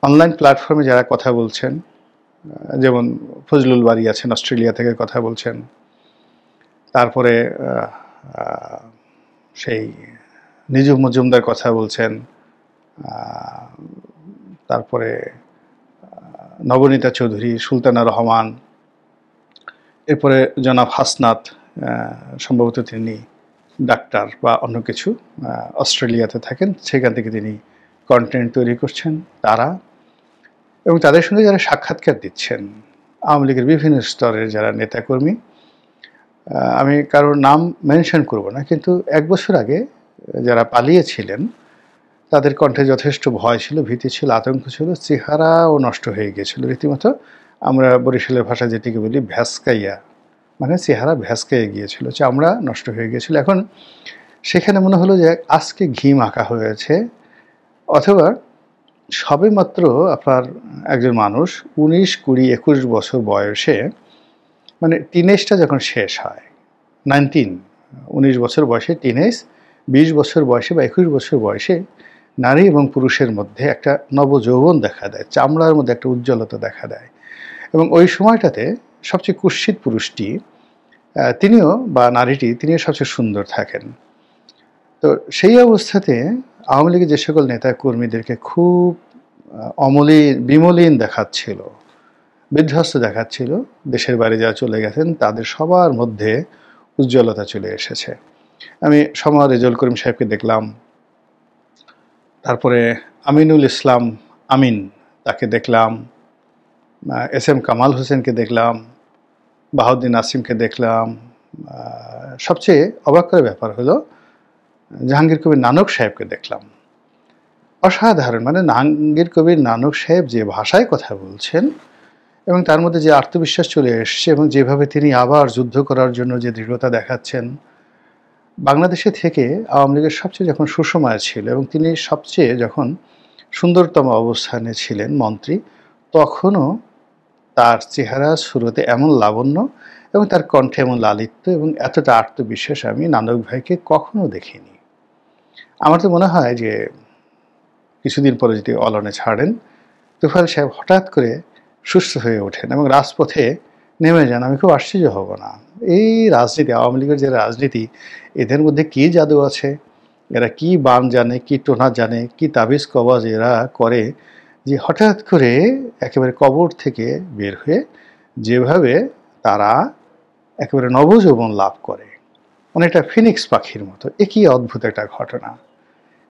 Online প্ল্যাটফর্মে যারা কথা বলছেন, যেমন ফজলুল বারী আছেন, অস্ট্রেলিয়া থেকে কথা বলছেন। তারপরে সেই নিজুম মজুমদার কথা বলছেন। তারপরে নবনীতা চৌধুরী, সুলতানা রহমান, এরপরে জনাব হাসনাত, সম্ভবত তিনি ডাক্তার বা অন্য কিছু, অস্ট্রেলিয়াতে থাকেন, সেখান থেকে তিনি কন্টেন্ট তৈরি করছেন তারা, এবং তাদের সঙ্গে যারা সাক্ষাৎকার দিচ্ছেন আওয়ামী লীগের বিভিন্ন স্তরের যারা নেতাকর্মী, আমি কারোর নাম মেনশন করব না, কিন্তু 1 বছর আগে যারা পালিয়েছিলেন তাদের কণ্ঠে যথেষ্ট ভয় ছিল, ভীতি ছিল, আতঙ্ক ছিল, চেহারাও নষ্ট হয়ে গিয়েছিল রীতিমতো। আমরা বরিশালের ভাষায় যেটিকে বলি ভ্যাসকাইয়া, মানে চেহারা ভ্যাসকাইয়া গিয়েছিল, চামড়া নষ্ট হয়ে গিয়েছিল। এখন সেখানে মনে হলো যে আজকে ঘি মাখা হয়েছে, অথবা সবেমাত্র আপনার একজন মানুষ 19, 20, 21 বছর বয়সে, মানে টিনেজটা যখন শেষ হয়, 19 বছর বয়সে টিনেজ, 20 বছর বয়সে বা 21 বছর বয়সে নারী এবং পুরুষের মধ্যে একটা নবযৌবন দেখা দেয়, চামড়ার মধ্যে একটা উজ্জ্বলতা দেখা দেয়। এবং ওই সময়টাতে সবচেয়ে কুৎসিত পুরুষটি তিনিও বা নারীটি তিনিও সবচেয়ে সুন্দর থাকেন। তো সেই অবস্থাতে আওয়ামী লীগের যে সকল নেতা কর্মীদেরকে খুব বিমলিন দেখাচ্ছিল, বিধ্বস্ত দেখাচ্ছিল, দেশের বাইরে যারা চলে গেছেন তাদের সবার মধ্যে উজ্জ্বলতা চলে এসেছে। আমি সময় রেজাউল করিম সাহেবকে দেখলাম, তারপরে আমিনুল ইসলাম আমিন তাকে দেখলাম, এস.এম. কামাল হোসেনকে দেখলাম, বাহাউদ্দিন নাসিমকে দেখলাম। সবচেয়ে অবাক করার ব্যাপার হলো জাহাঙ্গীর কবির নানক সাহেবকে দেখলাম। অসাধারণ, মানে জাহাঙ্গীর কবির নানক সাহেব যে ভাষায় কথা বলছেন এবং তার মধ্যে যে আত্মবিশ্বাস চলে এসছে এবং যেভাবে তিনি আবার যুদ্ধ করার জন্য যে দৃঢ়তা দেখাচ্ছেন, বাংলাদেশে থেকে আওয়ামী লীগের সবচেয়ে যখন সুসময় ছিল এবং তিনি সবচেয়ে যখন সুন্দরতম অবস্থানে ছিলেন মন্ত্রী, তখনও তার চেহারা শুরুতে এমন লাবণ্য এবং তার কণ্ঠে এমন লালিত্য এবং এতটা আত্মবিশ্বাস আমি নানক ভাইকে কখনো দেখিনি। আমার তো মনে হয় যে কিছুদিন পরে যদি অলনে ছাড়েন, তুফাইল সাহেব হঠাৎ করে সুস্থ হয়ে ওঠেন এবং রাজপথে নেমে যান, আমি খুব আশ্চর্য হব না। এই রাজনীতি, আওয়ামী লীগের যে রাজনীতি, এদের মধ্যে কী জাদু আছে, এরা কি বান জানে, কি টোনা জানে, কি তাবিজ কবাজ এরা করে, যে হঠাৎ করে একেবারে কবর থেকে বের হয়ে যেভাবে তারা একেবারে নবযৌবন লাভ করে, অনেকটা ফিনিক্স পাখির মতো। এ কি অদ্ভুত একটা ঘটনা।